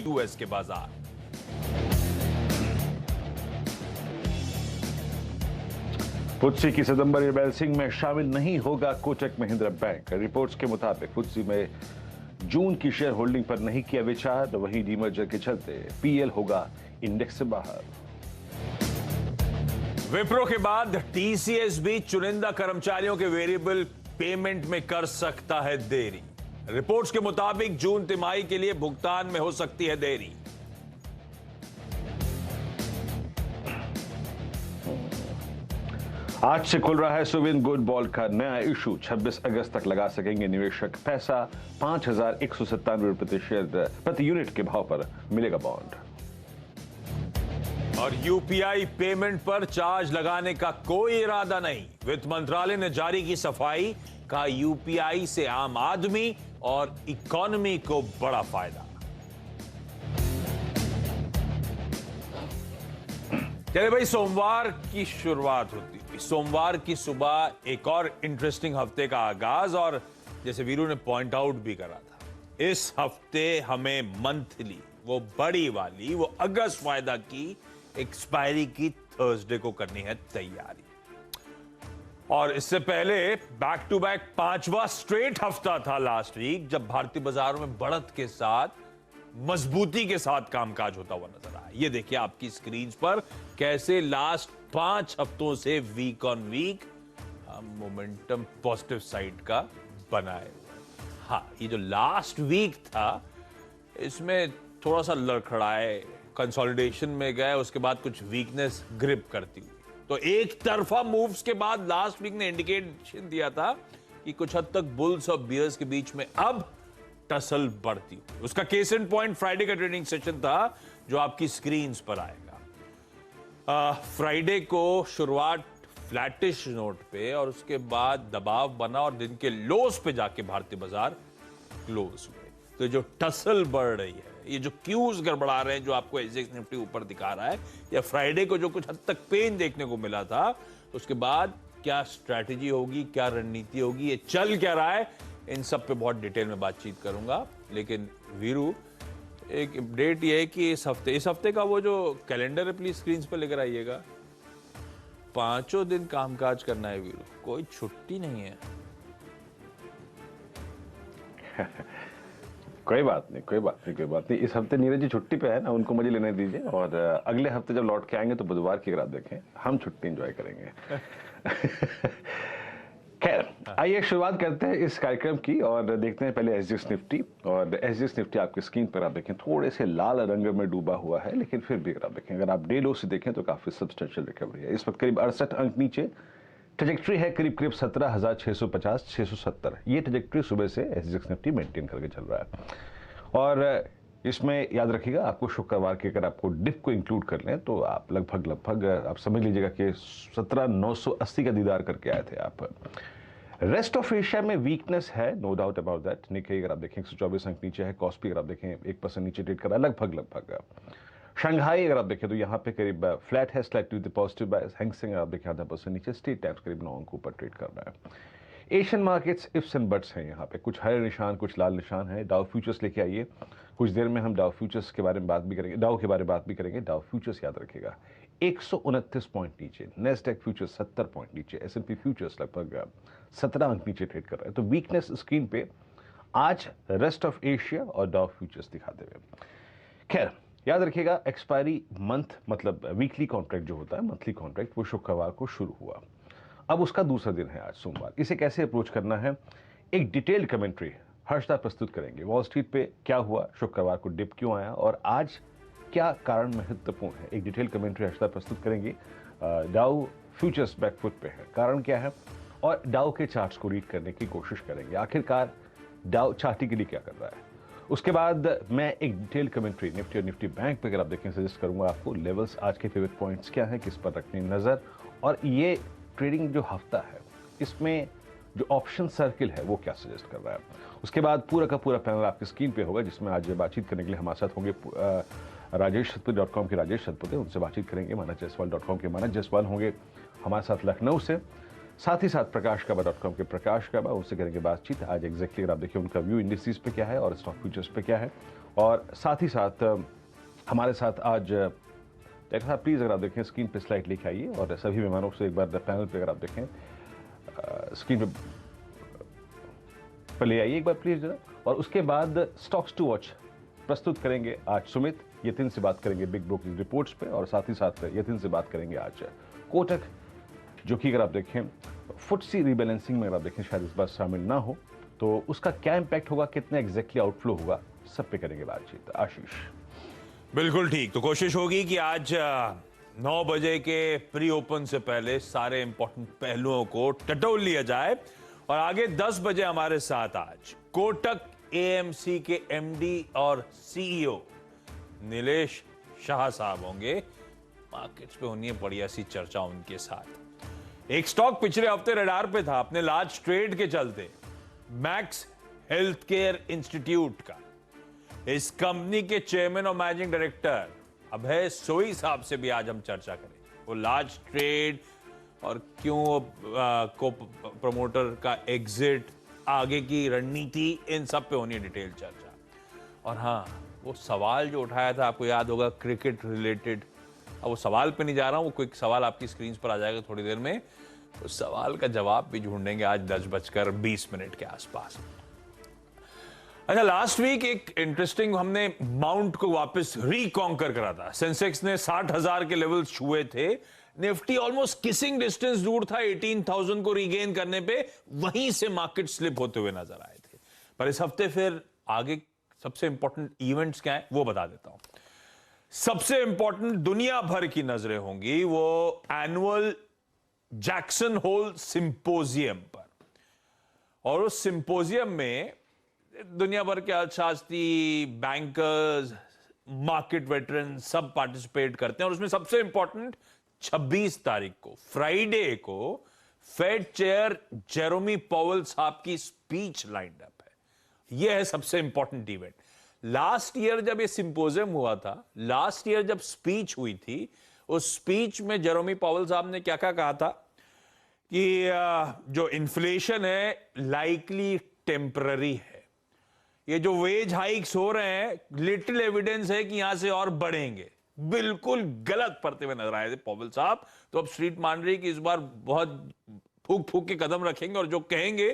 US के बाजार। फुत्सी की सितंबर रीबैलेंसिंग में शामिल नहीं होगा कोटक महिंद्रा बैंक। रिपोर्ट्स के मुताबिक फुत्सी में जून की शेयर होल्डिंग पर नहीं किया विचार, वहीं डीमर्जर के चलते पीएल होगा इंडेक्स से बाहर। विप्रो के बाद टीसीएस भी चुनिंदा कर्मचारियों के वेरिएबल पेमेंट में कर सकता है देरी। रिपोर्ट्स के मुताबिक जून तिमाही के लिए भुगतान में हो सकती है देरी। आज से खुल रहा है सुविन गुड बॉल का नया इशू। 26 अगस्त तक लगा सकेंगे निवेशक पैसा। 5,197 रुपए प्रति यूनिट के भाव पर मिलेगा बॉन्ड। और यूपीआई पेमेंट पर चार्ज लगाने का कोई इरादा नहीं। वित्त मंत्रालय ने जारी की सफाई, का यूपीआई से आम आदमी और इकोनॉमी को बड़ा फायदा। चले भाई, सोमवार की शुरुआत होती है। सोमवार की सुबह एक और इंटरेस्टिंग हफ्ते का आगाज, और जैसे वीरू ने पॉइंट आउट भी करा था, इस हफ्ते हमें मंथली, वो बड़ी वाली, वो अगस्त वायदा की एक्सपायरी की थर्सडे को करनी है तैयारी। और इससे पहले बैक टू बैक 5वां स्ट्रेट हफ्ता था लास्ट वीक, जब भारतीय बाजारों में बढ़त के साथ, मजबूती के साथ कामकाज होता हुआ नजर आया। ये देखिए आपकी स्क्रीन पर कैसे लास्ट 5 हफ्तों से week on week momentum positive side का बनाए। हाँ, ये जो लास्ट वीक था इसमें थोड़ा सा लड़खड़ाए, कंसोलिडेशन में गए, उसके बाद कुछ वीकनेस ग्रिप करती हुई। तो एक तरफा मूव्स के बाद लास्ट वीक ने इंडिकेशन दिया था कि कुछ हद तक बुल्स और बियर्स के बीच में अब टसल बढ़ती हुई। उसका केस इन पॉइंट फ्राइडे का ट्रेडिंग सेशन था, जो आपकी स्क्रीन पर आएगा। फ्राइडे को शुरुआत फ्लैटिश नोट पे, और उसके बाद दबाव बना और दिन के लोस पे जाके भारतीय बाजार क्लोज हुए। तो जो टसल बढ़ रही है, ये जो क्यूज गड़बड़ा रहे हैं, जो आपको एसजेएक्स निफ्टी ऊपर दिखा रहा है, या फ्राइडे को जो कुछ हद तक पेन देखने को मिला था, उसके बाद क्या स्ट्रैटेजी होगी, क्या रणनीति होगी, ये चल क्या रहा है, इन सब पे बहुत डिटेल में बातचीत करूंगा। लेकिन वीरू, एक अपडेट ये है कि इस हफ्ते का वो जो कैलेंडर है, प्लीज स्क्रीन पर लेकर आइएगा। 5 दिन कामकाज करना है वीरू, कोई छुट्टी नहीं है। कोई बात नहीं। इस हफ्ते नीरज जी छुट्टी पे है ना, उनको मुझे लेने दीजिए, और अगले हफ्ते जब लौट के आएंगे तो बुधवार की अगर आप देखें, हम छुट्टी एंजॉय करेंगे। खैर, आइए शुरुआत करते हैं इस कार्यक्रम की और देखते हैं पहले एसजीएक्स निफ्टी। और एसजीएक्स निफ्टी आपकी स्क्रीन पर आप देखें थोड़े से लाल रंग में डूबा हुआ है, लेकिन फिर भी अगर आप देखें, अगर आप डे लो से देखें तो काफी सब्सटेंशियल रिकवरी है। इस वक्त करीब 68 अंक नीचे, ट्रेजेक्ट्री है करीब 17,650 670। ये ट्रेजेक्ट्री सुबह से एसजीएक्स निफ्टी मेंटेन करके चल रहा है। और इसमें याद रखिएगा, आपको शुक्रवार के अगर आपको डिप को इंक्लूड कर लें तो आप लगभग आप समझ लीजिएगा कि 17,980 का दीदार करके आए थे आप। रेस्ट ऑफ एशिया में वीकनेस है, no doubt about that. Nikkei अगर आप देखें 124 अंक नीचे है, कॉस्पी अगर आप देखें 1% नीचे ट्रेड कर रहा है लगभग। शंघाई अगर आप देखें तो यहाँ पे करीब फ्लैट है, स्लाइटली पॉजिटिव बायस। हैंगसेंग अगर आप देखें 0.5% नीचे, स्टेट टाइम्स करीब 9 अंक ऊपर ट्रेड कर रहा है। Asian markets ifs and buts हैं यहाँ पे, कुछ हरे निशान, कुछ लाल निशान है। डाउ फ्यूचर्स लेके आइए, कुछ देर में हम डाउ फ्यूचर्स के बारे में बात भी करेंगे, डाउ के बारे में बात भी करेंगे। डाउ फ्यूचर्स याद रखिएगा 129 पॉइंट नीचे, नेस्डैक फ्यूचर्स 70 पॉइंट नीचे, एसएनपी फ्यूचर्स लगभग 17 अंक नीचे ट्रेड कर रहा है। तो वीकनेस स्क्रीन पे आज रेस्ट ऑफ एशिया और डाउ फ्यूचर्स दिखाते हुए। खैर, याद रखिएगा एक्सपायरी मंथ मतलब वीकली कॉन्ट्रैक्ट जो होता है, मंथली कॉन्ट्रैक्ट, वो शुक्रवार को शुरू हुआ। अब उसका दूसरा दिन है आज सोमवार। इसे कैसे अप्रोच करना है, एक डिटेल्ड कमेंट्री हर्षदा प्रस्तुत करेंगे। वॉल स्ट्रीट पे क्या हुआ, शुक्रवार को डिप क्यों आया और आज क्या कारण महत्वपूर्ण है, एक डिटेल कमेंट्री हर्षदा प्रस्तुत करेंगी। डाउ फ्यूचर्स बैकफुट पे है, कारण क्या है, और डाउ के चार्ट्स को रीड करने की कोशिश करेंगे, आखिरकार डाउ चार्टी के लिए क्या कर रहा है। उसके बाद मैं एक डिटेल कमेंट्री निफ्टी और निफ्टी बैंक पे अगर आप देखें सजेस्ट करूंगा आपको। लेवल्स, आज के फेवरेट पॉइंट्स क्या हैं, किस पर रखनी नजर, और ये ट्रेडिंग जो हफ्ता है इसमें जो ऑप्शन सर्किल है वो क्या सजेस्ट कर रहा है। उसके बाद पूरा का पूरा पैनल आपकी स्क्रीन पे होगा, जिसमें आज बातचीत करने के लिए हमारे साथ होंगे राजेश के राजेश सतपुते, उनसे बातचीत करेंगे। मानसजायसवाल.com के मानस जायसवाल होंगे हमारे साथ लखनऊ से, साथ ही साथ प्रकाशकाबा.com के प्रकाश काबा, उनसे करेंगे बातचीत। आज एग्जैक्टली अगर आप देखिए उनका व्यू इंडिसेस पे क्या है और स्टॉक फ्यूचर्स पे क्या है। और साथ ही साथ हमारे साथ आज डॉक्टर साहब प्लीज़ अगर आप देखें स्क्रीन पे स्लाइड लेके आइए और सभी मेहमानों से एक बार पैनल पे अगर आप देखें स्क्रीन पे ले आइए एक बार प्लीज़ जरा। और उसके बाद स्टॉक्स टू वॉच प्रस्तुत करेंगे आज सुमित। यतिन से बात करेंगे बिग ब्रोकिंग रिपोर्ट्स पे और साथ ही साथ यतिन से बात करेंगे आज कोटक, जो कि अगर आप देखें फुटसी रीबैलेंसिंग में अगर आप देखें शायद इस बार शामिल ना हो, तो उसका क्या इम्पैक्ट होगा, कितना एग्जैक्टली आउटफ्लो होगा, सब पे करेंगे बातचीत। आशीष बिल्कुल ठीक। तो कोशिश होगी कि आज 9 बजे के प्री ओपन से पहले सारे इंपॉर्टेंट पहलुओं को टटोल लिया जाए और आगे 10 बजे हमारे साथ आज कोटक एएमसी के एमडी और सीईओ नीलेश शाह साहब होंगे। मार्केट्स पे होनी है बढ़िया सी चर्चा उनके साथ। एक स्टॉक पिछले हफ्ते रडार पे था अपने लार्ज ट्रेड के चलते, मैक्स हेल्थ केयर इंस्टीट्यूट का। इस कंपनी के चेयरमैन और मैनेजिंग डायरेक्टर अभय सोई साहब से भी आज हम चर्चा करेंगे। वो लार्ज ट्रेड और क्यों को प्रमोटर का एग्जिट, आगे की रणनीति, इन सब पे होनी है डिटेल चर्चा। और हाँ, वो सवाल जो उठाया था आपको याद होगा क्रिकेट रिलेटेड, अब वो सवाल पे नहीं जा रहा हूं, वो कोई सवाल आपकी स्क्रीन पर आ जाएगा थोड़ी देर में। उस सवाल का जवाब भी ढूंढेंगे आज 10:20 के आसपास। अच्छा, लास्ट वीक एक इंटरेस्टिंग हमने माउंट को वापस रिकॉन्कर करा था। सेंसेक्स ने 60,000 के लेवल छुए थे, निफ्टी ऑलमोस्ट किसिंग डिस्टेंस दूर था 18,000 को रीगेन करने पे, वहीं से मार्केट स्लिप होते हुए नजर आए थे। पर इस हफ्ते फिर आगे सबसे इंपॉर्टेंट इवेंट्स क्या है वो बता देता हूं। सबसे इंपॉर्टेंट दुनिया भर की नजरें होंगी वो एनुअल जैक्सन होल सिंपोजियम पर, और उस सिंपोजियम में दुनिया भर के अर्थशास्त्री, बैंकर्स, मार्केट वेटरन सब पार्टिसिपेट करते हैं। और उसमें सबसे इंपॉर्टेंट 26 तारीख को फ्राइडे को फेड चेयर जेरोमी पॉवेल साहब की स्पीच लाइंड अप है। यह है सबसे इंपॉर्टेंट इवेंट। लास्ट ईयर जब ये सिंपोजियम हुआ था, लास्ट ईयर जब स्पीच हुई थी, उस स्पीच में जेरोमी पॉवेल साहब ने क्या क्या कहा था कि जो इन्फ्लेशन है लाइकली टेम्पररी है, ये जो वेज हाइक्स हो रहे हैं लिटिल एविडेंस है कि यहां से और बढ़ेंगे। बिल्कुल गलत पढ़ते हुए नजर आए थे पॉवेल साहब। तो अब स्ट्रीट मान रही कि इस बार बहुत फूक फूक के कदम रखेंगे और जो कहेंगे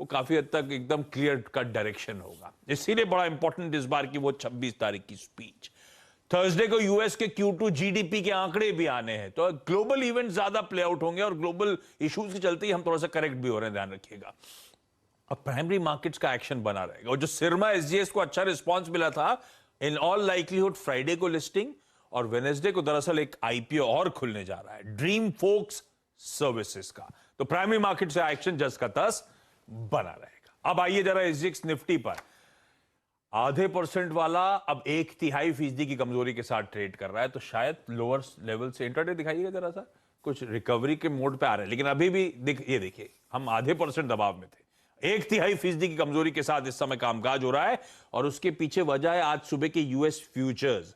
वो काफी हद तक एकदम क्लियर कट डायरेक्शन होगा। इसीलिए बड़ा इंपॉर्टेंट इस बार की वो 26 तारीख की स्पीच। थर्सडे को यूएस के Q2 जीडीपी के आंकड़े भी आने हैं, तो ग्लोबल इवेंट ज्यादा प्ले आउट होंगे और ग्लोबल इश्यूज के चलते ही हम थोड़ा सा करेक्ट भी हो रहे हैं, ध्यान रखिएगा। और प्राइमरी मार्केट्स का एक्शन बना रहेगा। और जो सिरमा एसजीएस को अच्छा रिस्पांस मिला था, इन ऑल लाइकलीहुड फ्राइडे को लिस्टिंग और वेडनेसडे को दरअसल एक आईपीओ और खुलने जा रहा है ड्रीम फोक्स सर्विसेज का। तो प्राइमरी मार्केट से एक्शन जस का तस बना रहेगा। अब आइए जरा एसजीएक्स निफ्टी पर। 0.5% वाला अब 1/3% की कमजोरी के साथ ट्रेड कर रहा है, तो शायद लोअर लेवल से इंट्राडे दिखाइएगा जरा सा, कुछ रिकवरी के मोड पे आ रहे हैं। लेकिन अभी भी ये देखिए हम 0.5% दबाव में थे, 1/3% की कमजोरी के साथ इस समय कामकाज हो रहा है। और उसके पीछे वजह है आज सुबह के यूएस फ्यूचर्स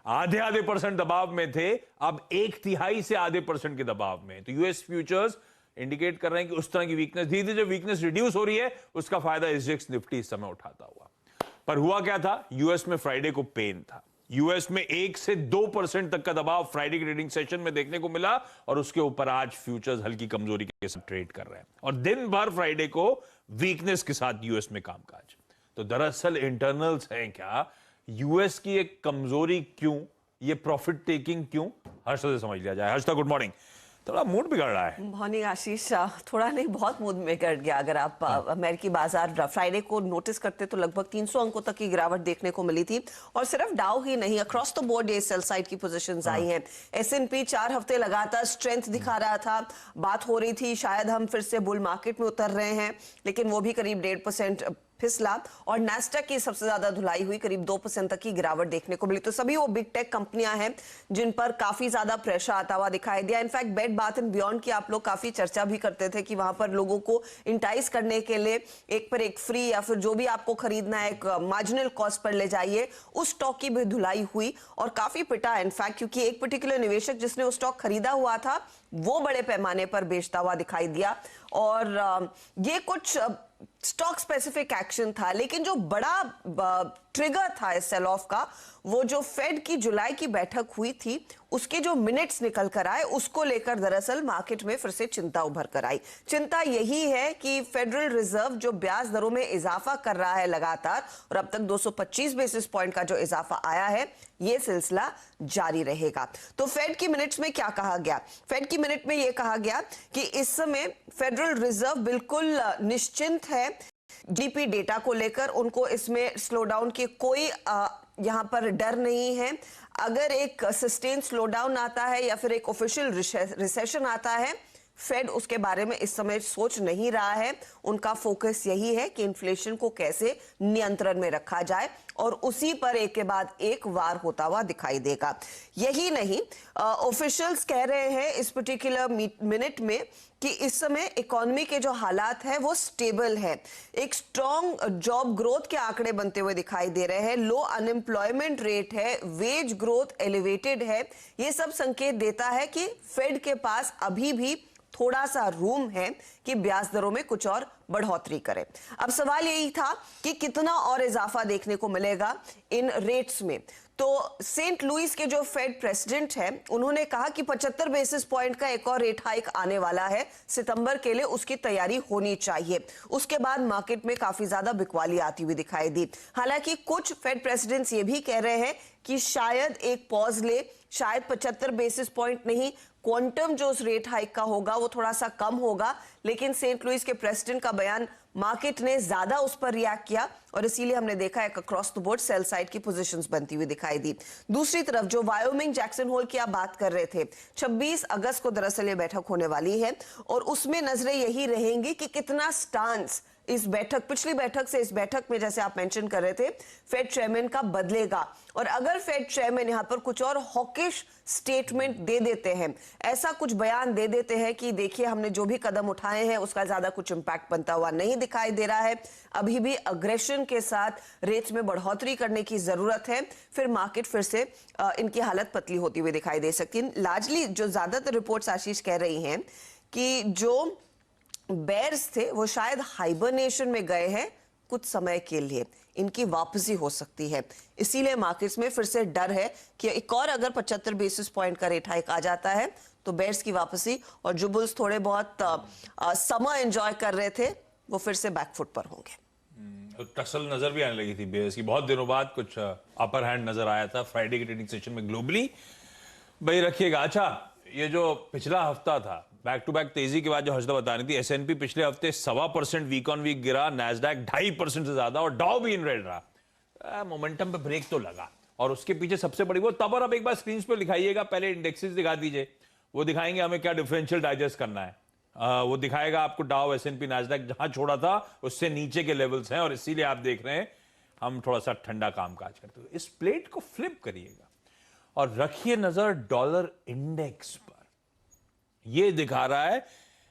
आधे % दबाव में थे, अब 1/3 से 0.5% के दबाव में। तो यूएस फ्यूचर्स इंडिकेट कर रहे हैं कि उस तरह की वीकनेस, धीरे धीरे जो वीकनेस रिड्यूस हो रही है, उसका फायदा एसजीएक्स निफ्टी इस समय उठाता हुआ। पर हुआ क्या था, यूएस में फ्राइडे को पेन था। यूएस में 1 से 2% तक का दबाव फ्राइडे की ट्रेडिंग सेशन में देखने को मिला और उसके ऊपर आज फ्यूचर्स हल्की कमजोरी के साथ ट्रेड कर रहे हैं और दिन भर फ्राइडे को वीकनेस के साथ यूएस में कामकाज। तो दरअसल इंटरनल्स हैं क्या, यूएस की एक कमजोरी क्यों, ये प्रॉफिट टेकिंग क्यों, हर्षद से समझ लिया जाए। Harshad good morning. थोड़ा मूड बिगड़ रहा है। मॉर्निंग आशीष, थोड़ा नहीं बहुत मूड बिगड़ गया। अगर आप अमेरिकी बाजार फ्राइडे को नोटिस करते तो लगभग 300 अंकों तक की गिरावट देखने को मिली थी। और सिर्फ डाउ ही नहीं, अक्रॉस द बोर्ड ये सेल साइड की पोजीशंस आई हैं। एसएनपी 4 हफ्ते लगातार स्ट्रेंथ दिखा रहा था, बात हो रही थी शायद हम फिर से बुल मार्केट में उतर रहे हैं, लेकिन वो भी करीब 1.5% फिसला और नेस्डैक की सबसे ज्यादा धुलाई हुई, करीब 2% तक की गिरावट देखने को मिली। तो सभी वो बिग टेक कंपनियां हैं जिन पर काफी ज्यादा प्रेशर आता हुआ दिखाई दिया। In fact bed bath and beyond की आप लोग काफी चर्चा भी करते थे कि वहां पर लोगों को इंटाइस करने के लिए एक पर एक फ्री या फिर जो भी आपको खरीदना है एक मार्जिनल कॉस्ट पर ले जाइए। उस स्टॉक की भी धुलाई हुई और काफी पिटा इनफैक्ट, क्योंकि एक पर्टिकुलर निवेशक जिसने वो स्टॉक खरीदा हुआ था वो बड़े पैमाने पर बेचता हुआ दिखाई दिया। और ये कुछ स्टॉक स्पेसिफिक एक्शन था, लेकिन जो बड़ा ट्रिगर था इस सेल ऑफ का, वो जो फेड की जुलाई की बैठक हुई थी उसके जो मिनट्स निकल कर आए, उसको लेकर दरअसल मार्केट में फिर से चिंता उभर कर आई। चिंता यही है कि फेडरल रिजर्व जो ब्याज दरों में इजाफा कर रहा है लगातार, और अब तक 225 बेसिस पॉइंट का जो इजाफा आया है, ये सिलसिला जारी रहेगा। तो फेड की मिनट्स में क्या कहा गया? फेड की मिनट में यह कहा गया कि इस समय फेडरल रिजर्व बिल्कुल निश्चिंत है जीडीपी डेटा को लेकर। उनको इसमें स्लो डाउन की कोई यहां पर डर नहीं है। अगर एक सस्टेन स्लो डाउन आता है या फिर एक ऑफिशियल रिसेशन आता है, फेड उसके बारे में इस समय सोच नहीं रहा है। उनका फोकस यही है कि इन्फ्लेशन को कैसे नियंत्रण में रखा जाए, और उसी पर एक के बाद एक वार होता हुआ दिखाई देगा। यही नहीं, ऑफिशियल्स कह रहे हैं इस पर्टिकुलर मिनट में कि इस समय इकोनॉमी के जो हालात है वो स्टेबल है। एक स्ट्रॉन्ग जॉब ग्रोथ के आंकड़े बनते हुए दिखाई दे रहे हैं, लो अनएम्प्लॉयमेंट रेट है, वेज ग्रोथ एलिवेटेड है। ये सब संकेत देता है कि फेड के पास अभी भी थोड़ा सा रूम है कि ब्याज दरों में कुछ और बढ़ोतरी करे। अब सवाल यही था कि कितना और इजाफा देखने को मिलेगा इन रेट्स में। तो सेंट लुइस के जो फेड प्रेसिडेंट हैं, उन्होंने कहा कि 75 बेसिस पॉइंट का एक और रेट हाइक आने वाला है सितंबर के लिए, उसकी तैयारी होनी चाहिए। उसके बाद मार्केट में काफी ज्यादा बिकवाली आती हुई दिखाई दी। हालांकि कुछ फेड प्रेसिडेंट्स ये भी कह रहे हैं कि शायद एक पॉज ले, शायद 75 बेसिस पॉइंट नहीं, क्वांटम जो उस रेट हाइक का होगा वो थोड़ा सा कम होगा। लेकिन सेंट लुइस के प्रेसिडेंट का बयान, मार्केट ने ज्यादा उस पर रिएक्ट किया, और इसीलिए हमने देखा है across the board sell side की पोजीशंस बनती हुई दिखाई दी। दूसरी तरफ जो वायोमिंग जैक्सन होल की आप बात कर रहे थे, 26 अगस्त को दरअसल ये बैठक होने वाली है, और उसमें नजरें यही रहेंगी कि कितना स्टांस इस बैठक, पिछली बैठक से इस बैठक में, जैसे आप मेंशन कर रहे थे, फेड चेयरमैन का बदलेगा। और अगर फेड चेयरमैन यहां पर कुछ और हॉकिश स्टेटमेंट दे देते हैं, ऐसा कुछ बयान दे देते हैं कि देखिए हमने जो भी कदम उठाए हैं उसका ज्यादा कुछ इंपैक्ट बनता हुआ नहीं दिखाई दे रहा है, अभी भी अग्रेशन के साथ रेट्स में बढ़ोतरी करने की जरूरत है, फिर मार्केट फिर से इनकी हालत पतली होती हुई दिखाई दे सकती है। लार्जली जो ज्यादातर रिपोर्ट्स आशीष कह रही हैं कि जो बेयर्स थे वो शायद हाइबरनेशन में गए हैं कुछ समय के लिए, इनकी वापसी हो सकती है। इसीलिए मार्केट्स में फिर से डर है कि एक और अगर 75 बेसिस पॉइंट का रेट हाइक आ जाता है तो बेयर्स की वापसी, और जो बुल्स थोड़े बहुत समर एंजॉय कर रहे थे वो फिर से बैकफुट पर होंगे। टसल नजर भी आने लगी थी बेयर्स की, बहुत दिनों बाद कुछ अपर हैंड नजर आया था फ्राइडे के ट्रेडिंग सेशन में ग्लोबली। भाई रखिएगा। अच्छा, ये जो पिछला हफ्ता था, बैक टू बैक तेजी के बाद जो हर्षदा बता रही थी, एसएनपी पिछले हफ्ते 1.25% वीक ऑन वीक गिरा, नैस्डैक 2.5% से ज्यादा, और डाउ भी इन रेड रहा। मोमेंटम पे ब्रेक तो लगा, और उसके पीछे सबसे बड़ी वो तब, और अब एक बार स्क्रीन पे दिखाइएगा, पहले इंडेक्सेस दिखा दीजिए, वो दिखाएंगे हमें क्या डिफरेंशियल डाइजेस्ट करना है। वो दिखाएगा आपको डाउ, एसएनपी, नैस्डैक जहां छोड़ा था उससे नीचे के लेवल्स हैं, और इसीलिए आप देख रहे हैं हम थोड़ा सा ठंडा कामकाज करते हुए। इस प्लेट को फ्लिप करिएगा और रखिए नजर डॉलर इंडेक्स पर। ये दिखा रहा है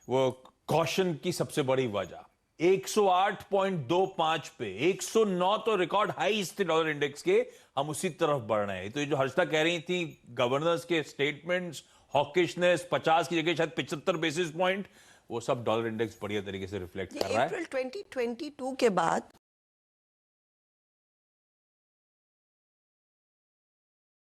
वो कॉशन की सबसे बड़ी वजह, 108.25 पे, 109 तो रिकॉर्ड हाई थे डॉलर इंडेक्स के, हम उसी तरफ बढ़ रहे हैं। तो ये जो हर्षदा कह रही थी, गवर्नर्स के स्टेटमेंट्स, हॉकिशनेस, 50 की जगह शायद 75 बेसिस पॉइंट, वो सब डॉलर इंडेक्स बढ़िया तरीके से रिफ्लेक्ट कर रहा है। अप्रैल 2022 के बाद